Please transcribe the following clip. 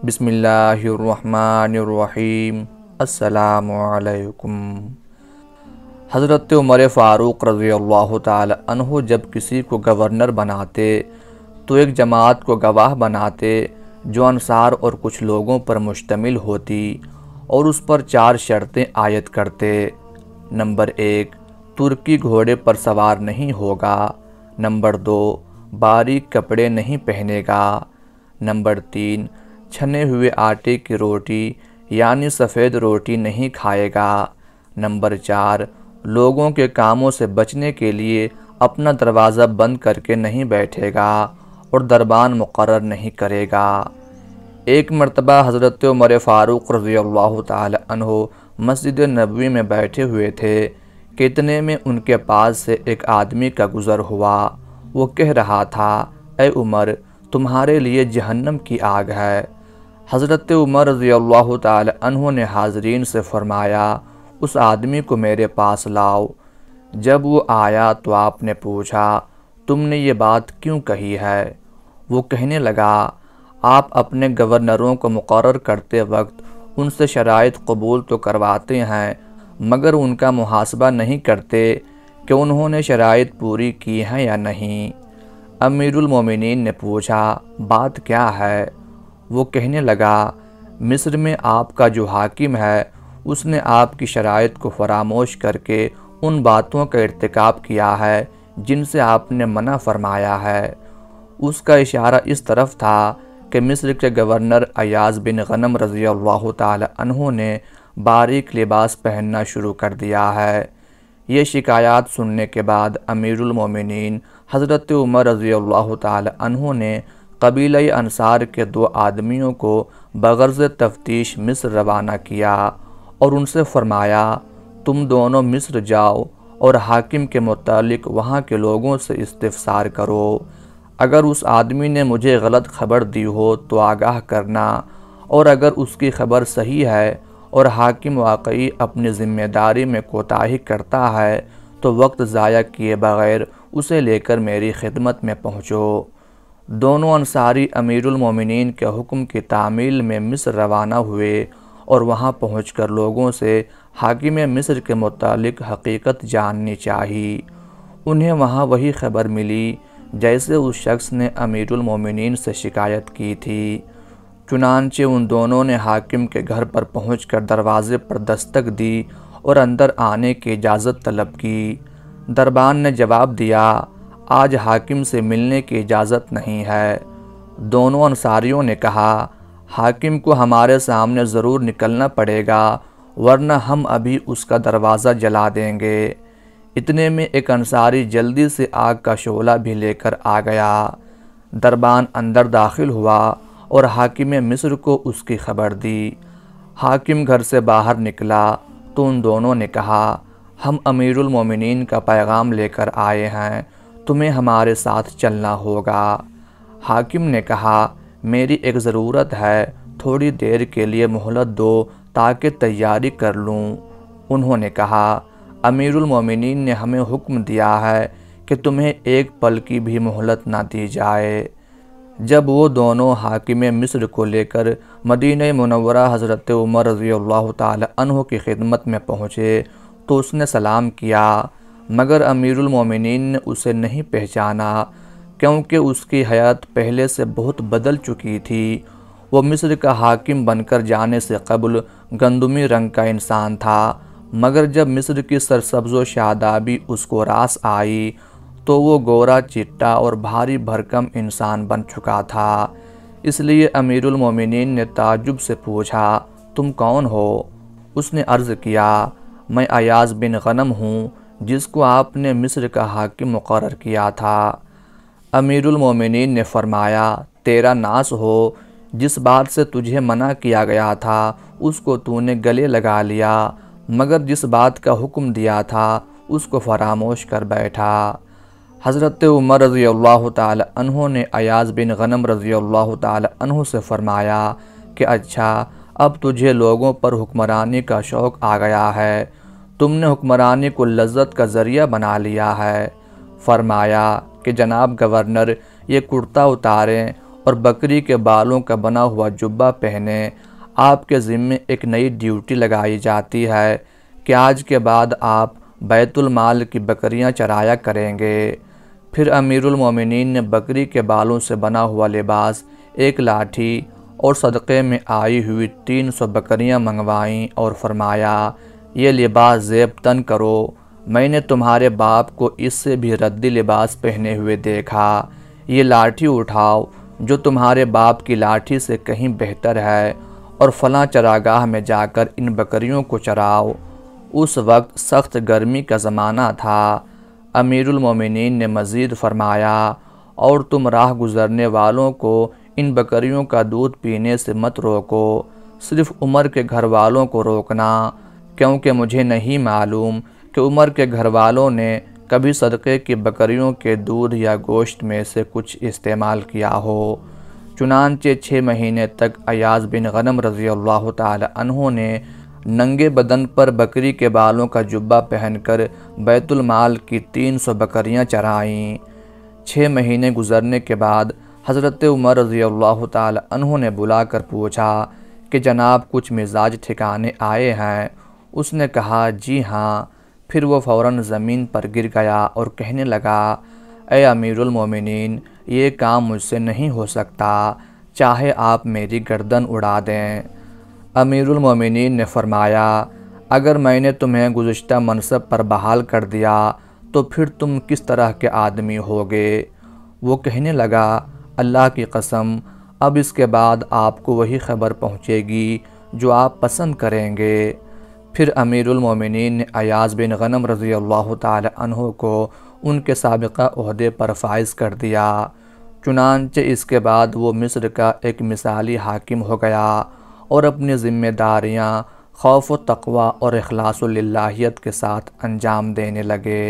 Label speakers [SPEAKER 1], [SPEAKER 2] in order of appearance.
[SPEAKER 1] بسم اللہ الرحمن الرحیم۔ السلام علیکم۔ حضرت عمر فاروق رضی اللہ تعالی عنہ جب کسی کو گورنر بناتے تو ایک جماعت کو گواہ بناتے جو انصار اور کچھ لوگوں پر مشتمل ہوتی اور اس پر 4 شرطیں عائد کرتے۔ نمبر 1، ترکی گھوڑے پر سوار نہیں ہوگا۔ نمبر 2، باریک کپڑے نہیں پہنے گا۔ نمبر 3، چھنے ہوئے آٹے کی روٹی یعنی سفید روٹی نہیں کھائے گا۔ نمبر 4، لوگوں کے کاموں سے بچنے کے لیے اپنا دروازہ بند کر کے نہیں بیٹھے گا اور دربان مقرر نہیں کرے گا۔ ایک مرتبہ حضرت عمر فاروق رضی اللہ تعالی عنہ مسجد نبوی میں بیٹھے ہوئے تھے کہ اتنے میں ان کے پاس سے ایک آدمی کا گزر ہوا۔ وہ کہہ رہا تھا، اے عمر، تمہارے لیے جہنم کی آگ ہے۔ حضرت عمر رضی اللہ تعالی عنہ نے حاضرین سے فرمایا، اس آدمی کو میرے پاس لاؤ۔ جب وہ آیا تو آپ نے پوچھا، تم نے یہ بات کیوں کہی ہے؟ وہ کہنے لگا، آپ اپنے گورنروں کو مقرر کرتے وقت ان سے شرائط قبول تو کرواتے ہیں مگر ان کا محاسبہ نہیں کرتے کہ انہوں نے شرائط پوری کی ہیں یا نہیں۔ امیر المومنین نے پوچھا، بات کیا ہے؟ وہ کہنے لگا، مصر میں آپ کا جو حاکم ہے اس نے آپ کی شرائط کو فراموش کر کے ان باتوں کا ارتکاب کیا ہے جن سے آپ نے منع فرمایا ہے۔ اس کا اشارہ اس طرف تھا کہ مصر کے گورنر ایاز بن غنم رضی اللہ تعالی عنہ نے باریک لباس پہننا شروع کر دیا ہے۔ یہ شکایات سننے کے بعد امیر المومنین حضرت عمر رضی اللہ تعالی عنہ نے قبیلہ انصار کے 2 آدمیوں کو بغرض تفتیش مصر روانہ کیا اور ان سے فرمایا، تم دونوں مصر جاؤ اور حاکم کے متعلق وہاں کے لوگوں سے استفسار کرو۔ اگر اس آدمی نے مجھے غلط خبر دی ہو تو آگاہ کرنا، اور اگر اس کی خبر صحیح ہے اور حاکم واقعی اپنی ذمہ داری میں کوتاہی کرتا ہے تو وقت ضائع کیے بغیر اسے لے کر میری خدمت میں پہنچو۔ دونوں انصاری امیر المومنین کے حکم کی تعمیل میں مصر روانہ ہوئے اور وہاں پہنچ کر لوگوں سے حاکم مصر کے متعلق حقیقت جاننی چاہی۔ انہیں وہاں وہی خبر ملی جیسے اس شخص نے امیر المومنین سے شکایت کی تھی۔ چنانچہ ان دونوں نے حاکم کے گھر پر پہنچ کر دروازے پر دستک دی اور اندر آنے کی اجازت طلب کی۔ دربان نے جواب دیا، آج حاکم سے ملنے کی اجازت نہیں ہے۔ دونوں انصاریوں نے کہا، حاکم کو ہمارے سامنے ضرور نکلنا پڑے گا ورنہ ہم ابھی اس کا دروازہ جلا دیں گے۔ اتنے میں ایک انصاری جلدی سے آگ کا شعلہ بھی لے کر آ گیا۔ دربان اندر داخل ہوا اور حاکم مصر کو اس کی خبر دی۔ حاکم گھر سے باہر نکلا تو ان دونوں نے کہا، ہم امیر المومنین کا پیغام لے کر آئے ہیں، تمہیں ہمارے ساتھ چلنا ہوگا۔ حاکم نے کہا، میری ایک ضرورت ہے، تھوڑی دیر کے لیے مہلت دو تاکہ تیاری کر لوں۔ انہوں نے کہا، امیر المومنین نے ہمیں حکم دیا ہے کہ تمہیں ایک پل کی بھی مہلت نہ دی جائے۔ جب وہ دونوں حاکم مصر کو لے کر مدینہ منورہ حضرت عمر رضی اللہ تعالی عنہ کی خدمت میں پہنچے تو اس نے سلام کیا مگر امیر المومنین نے اسے نہیں پہچانا کیونکہ اس کی حیات پہلے سے بہت بدل چکی تھی۔ وہ مصر کا حاکم بن کر جانے سے قبل گندمی رنگ کا انسان تھا مگر جب مصر کی سرسبز و شادابی اس کو راس آئی تو وہ گورا چٹا اور بھاری بھرکم انسان بن چکا تھا۔ اس لیے امیر المومنین نے تعجب سے پوچھا، تم کون ہو؟ اس نے عرض کیا، میں ایاز بن غنم ہوں جس کو آپ نے مصر کا حاکم مقرر کیا تھا۔ امیر المومنین نے فرمایا، تیرا ناس ہو، جس بات سے تجھے منع کیا گیا تھا اس کو تو نے گلے لگا لیا مگر جس بات کا حکم دیا تھا اس کو فراموش کر بیٹھا۔ حضرت عمر رضی اللہ تعالی عنہ نے ایاز بن غنم رضی اللہ تعالی عنہ سے فرمایا کہ اچھا، اب تجھے لوگوں پر حکمرانی کا شوق آ گیا ہے، تم نے حکمرانی کو لذت کا ذریعہ بنا لیا ہے۔ فرمایا کہ جناب گورنر، یہ کرتا اتاریں اور بکری کے بالوں کا بنا ہوا جبہ پہنے آپ کے ذمے ایک نئی ڈیوٹی لگائی جاتی ہے کہ آج کے بعد آپ بیت المال کی بکریاں چرایا کریں گے۔ پھر امیر المومنین نے بکری کے بالوں سے بنا ہوا لباس، ایک لاٹھی اور صدقے میں آئی ہوئی 300 بکریاں منگوائیں اور فرمایا، یہ لباس زیب تن کرو، میں نے تمہارے باپ کو اس سے بھی ردی لباس پہنے ہوئے دیکھا، یہ لاٹھی اٹھاؤ جو تمہارے باپ کی لاٹھی سے کہیں بہتر ہے اور فلاں چراگاہ میں جا کر ان بکریوں کو چراؤ۔ اس وقت سخت گرمی کا زمانہ تھا۔ امیر المومنین نے مزید فرمایا، اور تم راہ گزرنے والوں کو ان بکریوں کا دودھ پینے سے مت روکو، صرف عمر کے گھر والوں کو روکنا، کیونکہ مجھے نہیں معلوم کہ عمر کے گھر والوں نے کبھی صدقے کی بکریوں کے دودھ یا گوشت میں سے کچھ استعمال کیا ہو۔ چنانچہ 6 مہینے تک ایاز بن غنم رضی اللہ تعالی عنہ نے ننگے بدن پر بکری کے بالوں کا جبہ پہن کر بیت المال کی 300 بکریاں چرائیں۔ 6 مہینے گزرنے کے بعد حضرت عمر رضی اللہ تعالی عنہ نے بلا کر پوچھا کہ جناب کچھ مزاج ٹھکانے آئے ہیں؟ اس نے کہا جی ہاں۔ پھر وہ فوراً زمین پر گر گیا اور کہنے لگا، اے امیر المومنین، یہ کام مجھ سے نہیں ہو سکتا، چاہے آپ میری گردن اڑا دیں۔ امیر المومنین نے فرمایا، اگر میں نے تمہیں گزشتہ منصب پر بحال کر دیا تو پھر تم کس طرح کے آدمی ہوگے؟ وہ کہنے لگا، اللہ کی قسم، اب اس کے بعد آپ کو وہی خبر پہنچے گی جو آپ پسند کریں گے۔ پھر امیر المومنین نے ایاز بن غنم رضی اللہ تعالی عنہ کو ان کے سابقہ عہدے پر فائز کر دیا۔ چنانچہ اس کے بعد وہ مصر کا ایک مثالی حاکم ہو گیا اور اپنی ذمہ داریاں خوف و تقوی اور اخلاص و للہیت کے ساتھ انجام دینے لگے۔